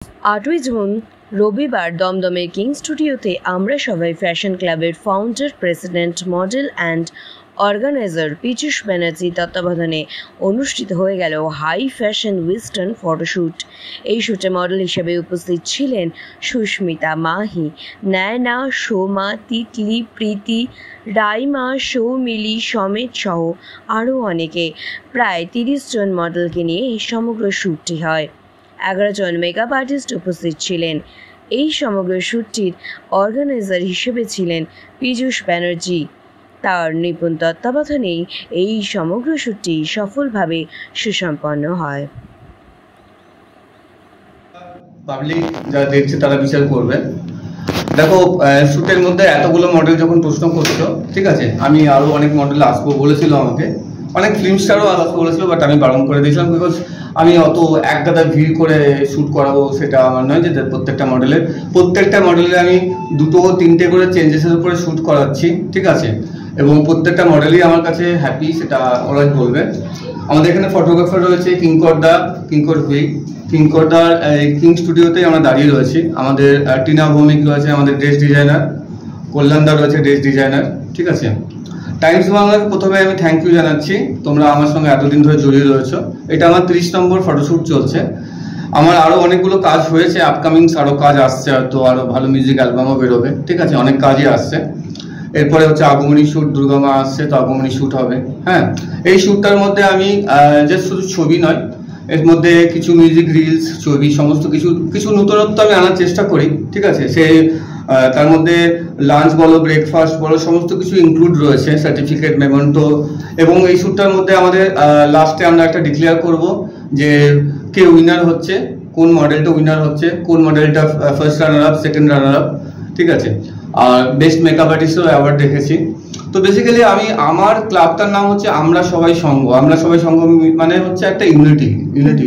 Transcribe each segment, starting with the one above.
8ই June রবিবার দমদমের king স্টুডিওতে আমরা সবাই ফ্যাশন ক্লাবের founder, president, model and organiser Piyush ব্যানার্জির তত্ত্বাবধানে অনুষ্ঠিত হয়ে গেল হাই ফ্যাশন ওয়েস্টার্ন ফটোশ্যুট। এই শ্যুটে মডেল হিসেবে উপস্থিত ছিলেন সুস্মিতা, মাহি, নয়না, সোমা, তিতলি, প্রীতি, রাইমা, সৌমিলি, সমেত সহ আরও অনেকে। প্রায় 30 জন মডেলকে নিয়ে এই সমগ্র শ্যুটটি হয়। 11 জন মেকআপ আর্টিস্ট উপস্থিত ছিলেন। এই সমগ্র শ্যুটটির অর্গানাইজার হিসেবে ছিলেন পীযূষ ব্যানার্জি। তার নিপুণ তত্ত্বাবধানেই এই সমগ্র শ্যুটটি সফলভাবে সুসম্পন্ন হয়। পাবলিক যারা দেখছে তারা বিচার করবে। দেখো, শ্যুটের মধ্যে এতগুলো মডেল যখন প্রশ্ন করছো, ঠিক আছে, আমি আরো অনেক মডেল আসবো বলেছিল আমাকে, অনেক ফিল্ম স্টারও আসবো বলেছিল, বাট আমি বারণ করে দিয়েছিলাম, বিকজ আমি অত এক গাদা ভিড় করে শ্যুট করাবো সেটা আমার নয়। যে প্রত্যেকটা মডেলের আমি 2-3টে করে চেঞ্জেসের উপরে শ্যুট করাচ্ছি, ঠিক আছে, এবং প্রত্যেকটা মডেলই আমার কাছে হ্যাপি, সেটা ওরাই বলবে। আমাদের এখানে ফটোগ্রাফার রয়েছে কিঙ্করদার কিং স্টুডিওতে আমরা দাঁড়িয়ে রয়েছি। আমাদের টিনা ভৌমিক রয়েছে, আমাদের ড্রেস ডিজাইনার, কল্যাণদা রয়েছে ড্রেস ডিজাইনার, ঠিক আছে। টাইমস বাংলাকে প্রথমে আমি থ্যাংক ইউ জানাচ্ছি, তোমরা আমার সঙ্গে এতদিন ধরে জড়িয়ে রয়েছো। এটা আমার 30 নম্বর ফটোশ্যুট চলছে। আমার আরো অনেকগুলো কাজ হয়েছে, আপকামিংস আরো কাজ আসছে, হয়তো আরো ভালো মিউজিক অ্যালবামও বেরোবে, ঠিক আছে, অনেক কাজই আসছে। এরপরে হচ্ছে আগমনী শ্যুট, দুর্গামা আসছে, তো আগমনী শ্যুট হবে। হ্যাঁ, এই শ্যুটটার মধ্যে আমি জাস্ট শুধু ছবি নয়, এর মধ্যে কিছু মিউজিক, রিলস, ছবি, সমস্ত কিছু নতুনত্ব আমি আনার চেষ্টা করি, ঠিক আছে। সেই তার মধ্যে লাঞ্চ বলো, ব্রেকফাস্ট বলো, সমস্ত কিছু ইনক্লুড রয়েছে, সার্টিফিকেট, মেমেন্টো। এবং এই শ্যুটটার মধ্যে আমাদের লাস্টে আমরা একটা ডিক্লেয়ার করব যে কে উইনার হচ্ছে, কোন মডেলটা উইনার হচ্ছে, কোন মডেলটা first runner up, second runner up, ঠিক আছে। আর বেস্ট মেকআপ আর্টিস্টও অ্যাওয়ার্ড রেখেছি। তো বেসিক্যালি আমার ক্লাবটার নাম হচ্ছে আমরা সবাই সংঘ। আমরা সবাই সংঘ মানে হচ্ছে একটা ইউনিটি।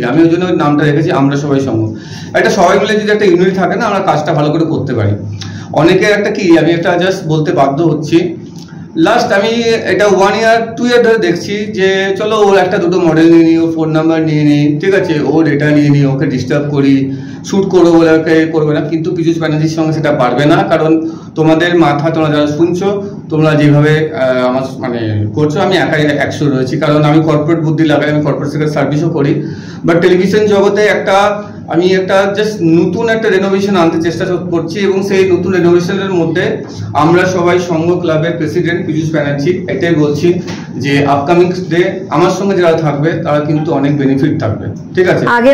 আমি ওই জন্য নামটা রেখেছি আমরা সবাই সংঘ। একটা সবাই মিলে যদি একটা ইউনিটি থাকে না, আমরা কাজটা ভালো করে করতে পারি। অনেকে একটা কি, আমি একটা জাস্ট বলতে বাধ্য হচ্ছি, লাস্ট আমি এটা 1 ইয়ার 2 ইয়ার ধরে দেখছি যে চলো ওর একটা দুটো মডেল নিয়ে নিই, ওর ফোন নাম্বার নিয়ে নিই, ঠিক আছে, ওর ডেটা নিয়ে নিই, ওকে ডিস্টার্ব করি, শ্যুট করবো বলে ওকে করবে না। কিন্তু পীযূষ ব্যানার্জির সঙ্গে সেটা পারবে না, কারণ তোমাদের মাথা, তোমরা যারা শুনছো, তোমরা যেভাবে আমার মানে করছো, আমি একাই 100 রয়েছি, কারণ আমি কর্পোরেট বুদ্ধি লাগাই, আমি কর্পোরেট সেক্টর সার্ভিসও করি। বাট টেলিভিশন জগতে আমি একটা জাস্ট নতুন একটা রেনোভেশন আনতে চেষ্টা করছি, এবং সেই নতুন রেনোভেশনের মধ্যে আমরা সবাই সংঘ ক্লাবের প্রেসিডেন্ট পীযূষ ব্যানার্জি এটাই বলছি যে আপকামিং ডে আমার সঙ্গে যারা থাকবে তারা কিন্তু অনেক বেনিফিট থাকবে, ঠিক আছে। আগে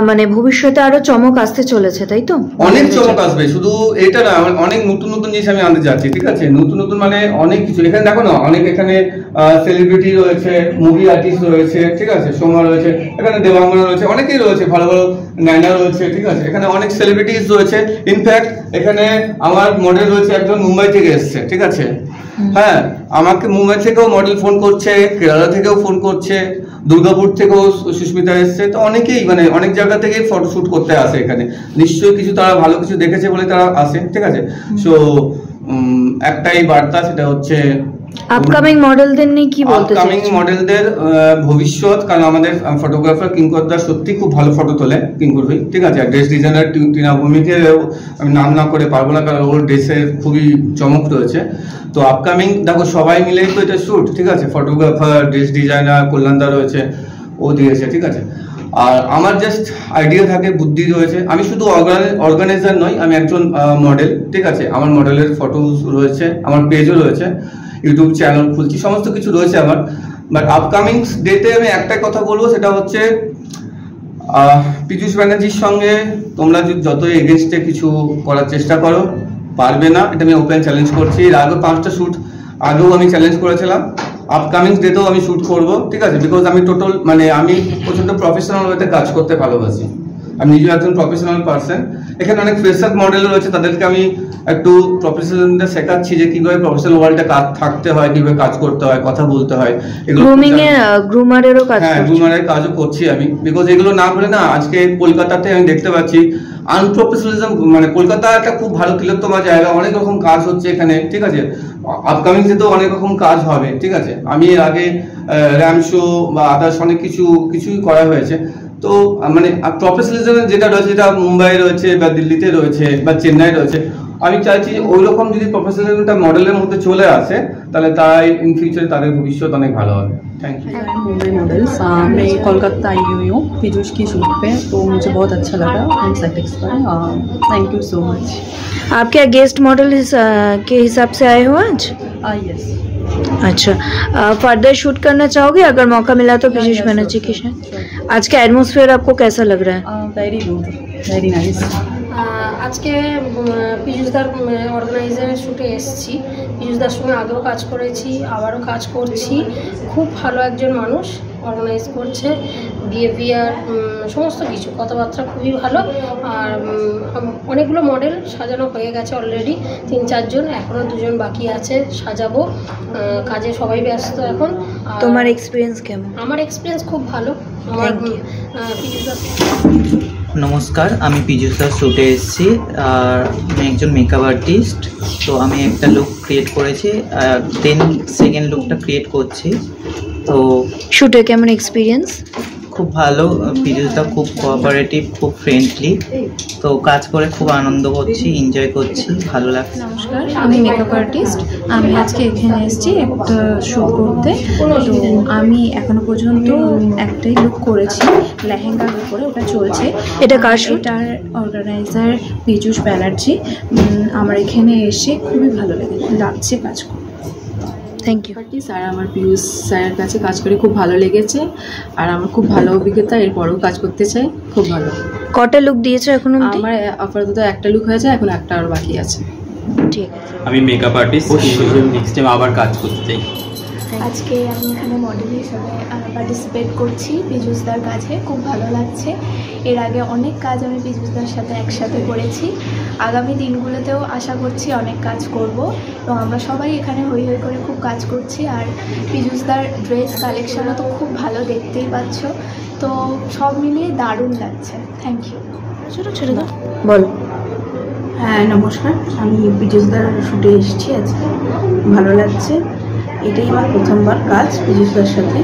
মানে ভবিষ্যতে আরো চমক আসতে চলেছে, তাই তো? অনেক চমক আসবে, শুধু এটা না, অনেক নতুন জিনিস আমি আনতে যাচ্ছি, ঠিক আছে। নতুন মানে অনেক কিছু। এখানে দেখো না, অনেক এখানে সেলিব্রিটি রয়েছে, মুভি আর্টিস্ট রয়েছে, ঠিক আছে, সোমা রয়েছে, এখানে দেবাঙ্গনা রয়েছে, অনেকেই রয়েছে, ভালো ভালো নায়না রয়েছে, ঠিক আছে, এখানে অনেক সেলিব্রিটিস রয়েছে। ইনফ্যাক্ট এখানে আমার মডেল রয়েছে একজন মুম্বাই থেকে এসছে, ঠিক আছে। হ্যাঁ, আমাকে মুম্বাই থেকেও মডেল ফোন করছে, কেরালা থেকেও ফোন করছে, দুর্গাপুর থেকেও সুস্মিতা এসছে। তো অনেকেই মানে অনেক জায়গা থেকেই ফটোশ্যুট করতে আসে এখানে। নিশ্চয়ই কিছু তারা ভালো কিছু দেখেছে বলে তারা আসে, ঠিক আছে। সো একটাই বার্তা, সেটা হচ্ছে আপকামিং মডেলদের নিয়ে কি বলতে চাই? আপকামিং মডেলদের ভবিষ্যৎ, কারণ আমাদের ফটোগ্রাফার কিঙ্করদা সত্যি খুব ভালো ফটো তোলে, কিঙ্কর ভাই, ঠিক আছে। ড্রেস ডিজাইনার টিনা ভৌমিকে আমি নাম না করে পারবো না, কারণ ওর ড্রেসের খুবই চমক রয়েছে। তো আপকামিং দেখো সবাই মিলেই তো এটা শ্যুট, ঠিক আছে। ফটোগ্রাফার, ড্রেস ডিজাইনার, কল্যাণদা রয়েছে, ও দিয়েছে, ঠিক আছে। আর আমার জাস্ট আইডিয়া থাকে, বুদ্ধি রয়েছে। আমি শুধু অর্গানাইজার নই, আমি একজন মডেল, ঠিক আছে। আমার মডেলের ফটো রয়েছে, আমার পেজও রয়েছে, ইউটিউব চ্যানেল খুলছি, সমস্ত কিছু রয়েছে আমার। বাট আপকামিং ডেতে আমি একটা কথা বলবো, সেটা হচ্ছে পীযূষ ব্যানার্জির সঙ্গে তোমরা যতই এগেনস্টে কিছু করার চেষ্টা করো, পারবে না, এটা আমি ওপেন চ্যালেঞ্জ করছি। এর আগে 5টা শ্যুট আগেও আমি চ্যালেঞ্জ করেছিলাম, আপকামিং ডেতেও আমি শ্যুট করবো, ঠিক আছে। বিকজ আমি টোটাল মানে আমি প্রচন্ড প্রফেশনাল ওয়েতে কাজ করতে ভালোবাসি। আমি নিজেও একজন প্রফেশনাল পার্সন। এখানে অনেক ফ্রেশার মডেল রয়েছে, তাদেরকে আমি একটু প্রফেশনালটা শেখাচ্ছি যে কিভাবে প্রফেশনাল ওয়ার্ল্ডে কাজ থাকতে হয়, কিভাবে কাজ করতে হয়, কথা বলতে হয়। গ্রুমারেরও কাজ, হ্যাঁ, গ্রুমারের কাজও করছি আমি। বিকজ এগুলো না বলে না, আজকে কলকাতাতে আমি দেখতে পাচ্ছি আনপ্রফেশনালিজম, মানে কলকাতা একটা খুব ভালো তিলোত্তমা জায়গা, অনেক রকম কাজ হচ্ছে এখানে, ঠিক আছে। আপকামিং যেতেও অনেক রকম কাজ হবে, ঠিক আছে। আমি এর আগে র্যাম শো বা আদার্স অনেক কিছুই করা হয়েছে। তো তো মানে প্রফেশনালিজম যেটা রয়েছে, যেটা মুম্বাই রয়েছে বা দিল্লিতে রয়েছে বা চেন্নাই রয়েছে, আমি চাইছি ওই রকম যদি প্রফেশনালিজমটা মডেলের মধ্যে চলে আসে তাহলে তাই ইন ফিউচারে তাদের ভবিষ্যৎ অনেক ভালো হবে। Thank you. मुंबई मॉडल्स मैं कोलकाता आई हुई हूँ पीयूष की शूट पे, तो मुझे बहुत अच्छा लगा। I am satisfied. Thank you so much. आप क्या गेस्ट मॉडल के हिसाब से आए हो आज? यस। अच्छा, फर्दर शूट करना चाहोगे अगर मौका मिला तो पीयूष बनर्जी के साथ? आज का एटमॉस्फेयर आपको कैसा लग रहा है? Very good, very nice. আজকে পীযুষদার অর্গানাইজারের শ্যুটে এসেছি। পীযুষদার সঙ্গে আগেও কাজ করেছি, আবারও কাজ করছি। খুব ভালো একজন মানুষ, অর্গানাইজ করছে, বিহেভিয়ার সমস্ত কিছু, কথাবার্তা খুবই ভালো। আর অনেকগুলো মডেল সাজানো হয়ে গেছে অলরেডি, 3-4 জন, এখনও 2 জন বাকি আছে সাজাবো। কাজে সবাই ব্যস্ত এখন। তোমার এক্সপিরিয়েন্স কেমন? আমার এক্সপিরিয়েন্স খুব ভালো। আমার পীযুষদার নমস্কার, আমি পীযুষদার শ্যুটে এসেছি। আর আমি একজন মেকআপ আর্টিস্ট। তো আমি একটা লুক ক্রিয়েট করেছি, 10 সেকেন্ড লুকটা ক্রিয়েট করছি। তো শ্যুটে কেমন এক্সপিরিয়েন্স? খুব ভালো। পীযুষদা খুব কোঅপারেটিভ, খুব ফ্রেন্ডলি। তো কাজ করে খুব আনন্দ করছি, এনজয় করছি, ভালো লাগছে। নমস্কার, আমি মেকআপ আর্টিস্ট। আমি আজকে এখানে এসেছি একটা শ্যুট করতে। তো আমি এখনো পর্যন্ত একটাই লুক করেছি, লেহেঙ্গার উপরে, ওটা চলছে। এটা কার শ্যুট? এটার অর্গানাইজার পীযুষ ব্যানার্জি। আমার এখানে এসে খুবই ভালো লাগছে কাজ করে। Thank you. স্যার, আমার পীযুষ স্যারের কাছে কাজ করে খুব ভালো লেগেছে, আর আমার খুব ভালো অভিজ্ঞতা, এরপরেও কাজ করতে চাই। খুব ভালো। কটা লুক দিয়েছো এখন অবধি? আমার আপাতত একটা লুক হয়েছে, এখন একটা আর বাকি আছে। ঠিক আছে। আমি মেকআপ আর্টিস্ট, নেক্সট টাইম আবার কাজ করতে চাই। আজকে আমি এখানে মডেল হিসেবে পার্টিসিপেট করছি পীযুষদার কাছে। খুব ভালো লাগছে। এর আগে অনেক কাজ আমি পীযুষদার সাথে একসাথে করেছি। আগামী দিনগুলোতেও আশা করছি অনেক কাজ করব। তো আমরা সবাই এখানে হই হই করে খুব কাজ করছি। আর পীযুষদার ড্রেস কালেকশনও তো খুব ভালো, দেখতেই পাচ্ছ। তো সব মিলিয়ে দারুণ লাগছে। Thank you. ছেড়ে দাও, বলো। হ্যাঁ, নমস্কার, আমি পীযুষদার শ্যুটে এসেছি আজকে। ভালো লাগছে। এটাই আমার প্রথমবার কাজ পীযুষদার সাথে।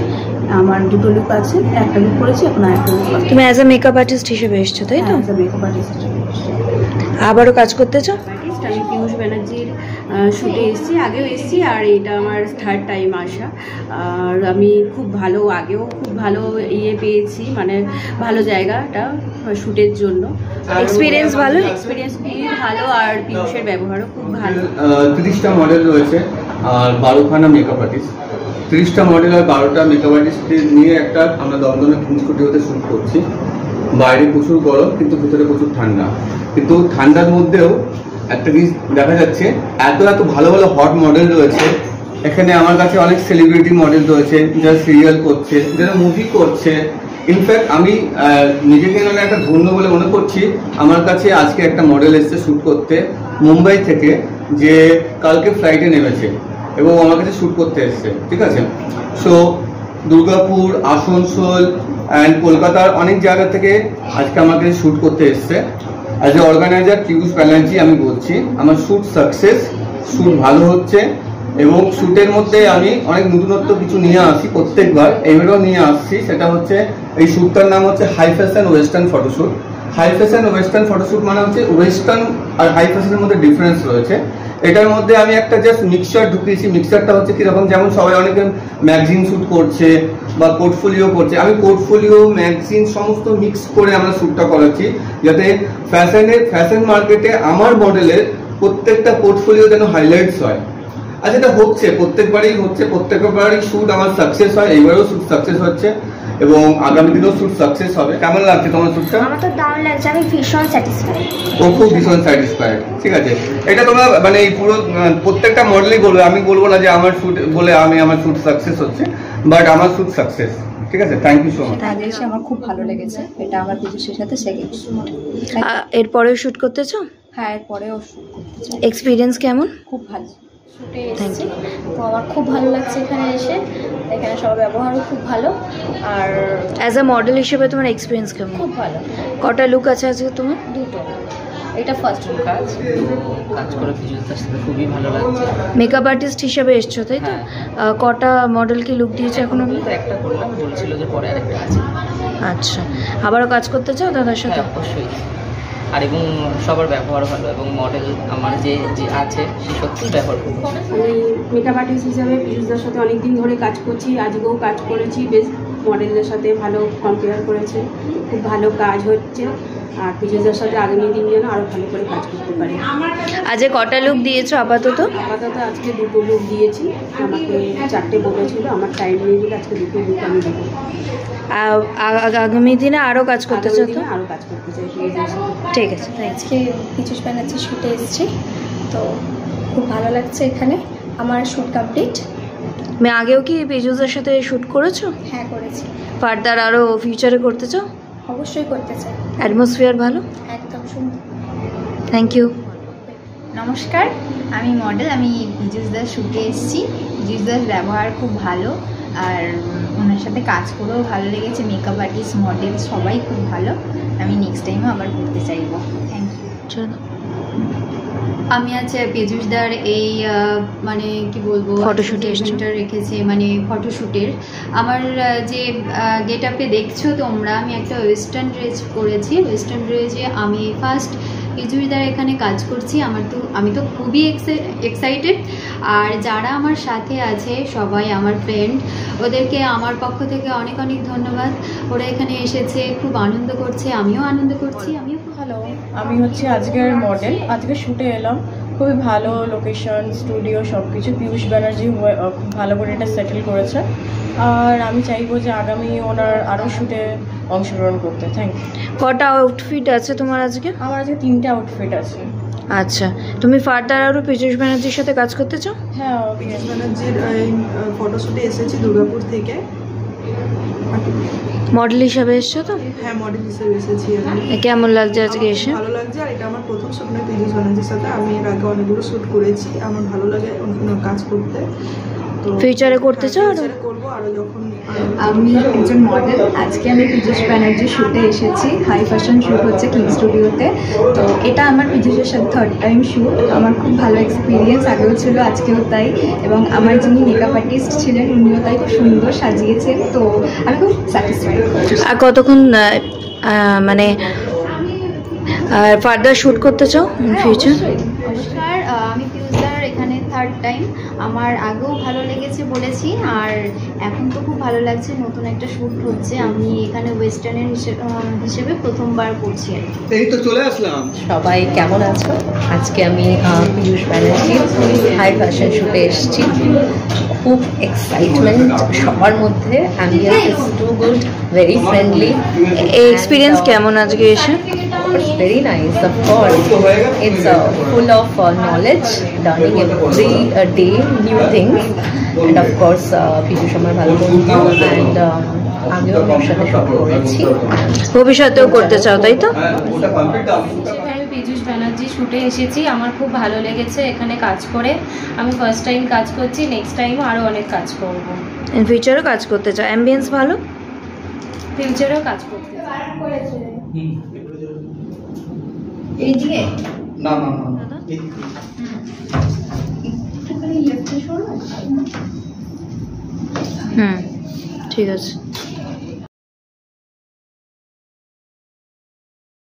আমার 2টো লুক আছে, একটা লুক করেছি, এখন আরেকটা লুক আছে। তুমি অ্যাজ এ মেকআপ আর্টিস্ট হিসেবে এসছো, তাই তো? মেকআপ আর্টিস্ট হিসেবে এসেছি। আবারও কাজ করতে চাও? আমি পীযুষ ব্যানার্জির শ্যুটে এসেছি, আগেও এসেছি, আর এটা আমার 3rd টাইম আসা। আর আমি খুব ভালো, আগেও খুব ভালো পেয়েছি, মানে ভালো জায়গাটা শ্যুটের জন্য। এক্সপিরিয়েন্স ভালো? এক্সপিরিয়েন্স খুবই ভালো, আর পীযুষের ব্যবহারও খুব ভালো। 30টা মডেল রয়েছে আর 12খানা মেকআপ আর্টিস্ট। 30টা মডেল আর 12টা মেকআপ আর্টিস্টকে নিয়ে একটা আমরা দমদমে কিং স্টুডিওতে শ্যুট করছি। বাইরে প্রচুর গরম, কিন্তু ভিতরে প্রচুর ঠান্ডা। কিন্তু ঠান্ডার মধ্যেও একটা জিনিস দেখা যাচ্ছে, এত ভালো ভালো হট মডেল রয়েছে এখানে। আমার কাছে অনেক সেলিব্রিটি মডেল রয়েছে যারা সিরিয়াল করছে, যারা মুভি করছে। ইনফ্যাক্ট আমি নিজেকে একটা ধন্য বলে মনে করছি। আমার কাছে আজকে একটা মডেল এসছে শ্যুট করতে মুম্বাই থেকে, যে কালকে ফ্লাইটে নেমেছে এবং আমার কাছে শ্যুট করতে এসছে। ঠিক আছে, সো দুর্গাপুর, আসানসোল অ্যান্ড কলকাতার অনেক জায়গা থেকে আজকে আমাকে শ্যুট করতে এসছে। As a organiser Piyush Banerjee আমি বলছি, আমার শ্যুট সাকসেস, শ্যুট ভালো হচ্ছে এবং শ্যুটের মধ্যে আমি অনেক নতুনত্ব কিছু নিয়ে আসি প্রত্যেকবার, এবারেও নিয়ে আসছি। সেটা হচ্ছে, এই শ্যুটটার নাম হচ্ছে high fashion western photoshoot. High fashion western photoshoot মানে হচ্ছে ওয়েস্টার্ন আর হাই ফ্যাশনের মধ্যে ডিফারেন্স রয়েছে। এটার মধ্যে আমি একটা জাস্ট মিক্সচার ঢুকিয়েছি। মিক্সচারটা হচ্ছে কিরকম, যেমন সবাই অনেকে ম্যাগাজিন শ্যুট করছে বা পোর্টফোলিও করছে, আমি পোর্টফোলিও, ম্যাগাজিন সমস্ত মিক্স করে আমরা শ্যুটটা করাচ্ছি, যাতে ফ্যাশন মার্কেটে আমার মডেলের প্রত্যেকটা পোর্টফোলিও যেন হাইলাইটস হয়। আর যেটা হচ্ছে প্রত্যেকবারই হচ্ছে, প্রত্যেকবারই শ্যুট আমার সাকসেস হয়। এইবারেও শ্যুট সাকসেস হচ্ছে এবং আগামী দিনেও শ্যুট সাকসেস হবে। কেমন লাগছে তোমার শ্যুটটা? আমার তো দারুণ লাগছে, আমি ভীষণ স্যাটিসফাইড। ও খুব ভীষণ স্যাটিসফাইড। ঠিক আছে, এটা তোমরা মানে এই পুরো প্রত্যেকটা মডেলই বলবে, আমি বলবো না যে আমার শ্যুট বলে আমার শ্যুট সাকসেস হচ্ছে, বাট আমার শ্যুট সাকসেস। ঠিক আছে, থ্যাংক ইউ সো মাচ। আগে এসে আমার খুব ভালো লেগেছে। এটা আমার পীযুষের সাথে সেকেন্ড শ্যুট। এরপরেও শ্যুট করতে চাও? হ্যাঁ, এরপরেও শ্যুট করতে চাই। এক্সপিরিয়েন্স কেমন? খুব ভালো। শ্যুটে এসেছি, তো আমার খুব ভালো লাগছে এখানে এসে। এখানে সবার ব্যবহারও খুব ভালো। আর অ্যাজ এ মডেল হিসেবে তোমার এক্সপিরিয়েন্স কেমন? খুব ভালো। কটা লুক আছে আজকে তোমার? 2টো। এটা ফার্স্ট কাজ করে পীযুষদার সাথে খুবই ভালো লাগছে। মেকআপ আর্টিস্ট হিসেবে এসছো, তাই তো? কটা মডেলকে লুক দিয়েছো এখন অবধি? একটা করলাম, বলছিল যে পরে আরেকটা আছে। আচ্ছা, আবারও কাজ করতে চাও দাদার সাথে? হ্যাঁ, অবশ্যই। আর এবং সবার ব্যবহার ভালো এবং মডেল আমার যে আছে সে সত্যি ব্যবহার খুব ভালো। আমি মেকআপ আর্টিস্ট হিসাবে পীযুষদার সাথে অনেক দিন ধরে কাজ করছি, আজকেও কাজ করেছি। বেশ মডেলদের সাথে ভালো কম্পেয়ার করেছে, খুব ভালো কাজ হচ্ছে। আর পীযুষদার সাথে আগামী দিন যেন আরও ভালো করে কাজ করতে পারি। আজকে কটা লুক দিয়েছো আপাতত? আপাতত আজকে 2টো লুক দিয়েছি, আমাকে 4টে বলেছিল, আমার টাইম নিয়ে গেলে আজকে 2টো লুক আমি দেবো। আগামী দিনে আরও কাজ করতে চাও তো? আরও কাজ করতে চাই। ঠিক আছে, আজকে পীযুষ ব্যানার্জির শ্যুটে এসেছি, তো খুব ভালো লাগছে এখানে। আমার শ্যুট কমপ্লিট। আমি আগেও কি পীযুষের সাথে শ্যুট করেছো? হ্যাঁ, করেছি। ফার্দার আরও ফিউচারে করতে চাও? অবশ্যই করতে চাই। অ্যাটমসফিয়ার ভালো? একদম সুন্দর। Thank you. নমস্কার, আমি মডেল। আমি পীযুষদার শ্যুটে এসেছি। পীযুষদার ব্যবহার খুব ভালো, আর ওনার সাথে কাজ করেও ভালো লেগেছে। মেকআপ আর্টিস্ট, মডেল সবাই খুব ভালো। আমি নেক্সট টাইমও আবার করতে চাইবো। Thank you. চলো। আমি আজ পীযুষদার এই মানে কি বলবো ফটোশ্যুটে রেখেছে, মানে ফটোশ্যুটের আমার যে গেট আপে দেখছো তোমরা, আমি একটা ওয়েস্টার্ন ড্রেস পরেছি। ওয়েস্টার্ন ড্রেসে আমি ফার্স্ট পীযুষদার এখানে কাজ করছি। আমি তো খুবই এক্সাইটেড। আর যারা আমার সাথে আছে সবাই আমার ফ্রেন্ড, ওদেরকে আমার পক্ষ থেকে অনেক অনেক ধন্যবাদ। ওরা এখানে এসেছে, খুব আনন্দ করছে, আমিও আনন্দ করছি। আমিও খুব হ্যালো, আমি হচ্ছে আজকের মডেল। আজকে শ্যুটে এলাম, খুবই ভালো লোকেশন, স্টুডিও সব কিছু। পীযুষ ব্যানার্জি খুব ভালো করে এটা সেটেল করেছে, আর আমি চাইবো যে আগামী ওনার আরও শ্যুটে অংশগ্রহণ করতে। Thank you. কটা আউটফিট আছে তোমার আজকে? আমার আজকে 3টে আউটফিট আছে। আচ্ছা, তুমি ফার্দার আরও পীযুষ ব্যানার্জির সাথে কাজ করতে চাও? হ্যাঁ, পীযুষ ব্যানার্জির ফটোশ্যুটে এসেছি দুর্গাপুর থেকে। মডেল হিসাবে এসছো তো? হ্যাঁ, মডেল হিসেবে এসেছি আমি। কেমন লাগছে আজকে এসে? ভালো লাগছে, আর এটা আমার প্রথম শ্যুট নয় পীযুষ ব্যানার্জির সাথে। আমি এর আগে অনেকগুলো শ্যুট করেছি, আমার ভালো লাগে কাজ করতে। তো ফিউচারে করতে চাও? করবো আরও যখন। আমি একজন মডেল। আজকে আমি পীযুষ ব্যানার্জির শ্যুটে এসেছি। হাই ফ্যাশন শ্যুট হচ্ছে কিং স্টুডিওতে। তো এটা আমার পীযুষের সাথে 3rd টাইম শ্যুট। আমার খুব ভালো এক্সপিরিয়েন্স, আগেও ছিল, আজকেও তাই। এবং আমার যিনি মেকআপ আর্টিস্ট ছিলেন উনিও তাই খুব সুন্দর সাজিয়েছেন। তো আমি খুব স্যাটিসফাইড। আর কতক্ষণ মানে ফার্দার শ্যুট করতে চাও ফিউচার? নমস্কার, আমি পীযুষদার এখানে 3rd টাইম। আমার আগেও ভালো লেগেছে বলেছি, আর এখন তো খুব ভালো লাগছে। নতুন একটা শ্যুট হচ্ছে, আমি এখানে ওয়েস্টার্নের হিসেবে প্রথমবার করছি। এই তো চলে আসলাম। সবাই কেমন আছো? আজকে আমি পীযুষ ব্যানার্জির হাই ফ্যাশন শ্যুটে এসেছি। খুব এক্সাইটমেন্ট সবার মধ্যে। Ambience is too good, very friendly. এই এক্সপিরিয়েন্স কেমন আজকে এসে? It's very nice, of course. It's full of knowledge, learning every day new things, and of course Piyush আমার ভালো বন্ধু, and আগেও ওর সাথে শুট করেছি, ভবিষ্যতেও করতে চাও তাই তো? আমি পীযুষ ব্যানার্জি শ্যুটে এসেছি, আমার খুব ভালো লেগেছে এখানে কাজ করে। আমি ফার্স্ট টাইম কাজ করছি, নেক্সট টাইমও আরও অনেক কাজ করব। ইন ফিউচারও কাজ করতে চাও? অ্যাম্বিয়েন্স ভালো? ফিউচারেও কাজ করতে এইদিকে না না না, ঠিক আছে।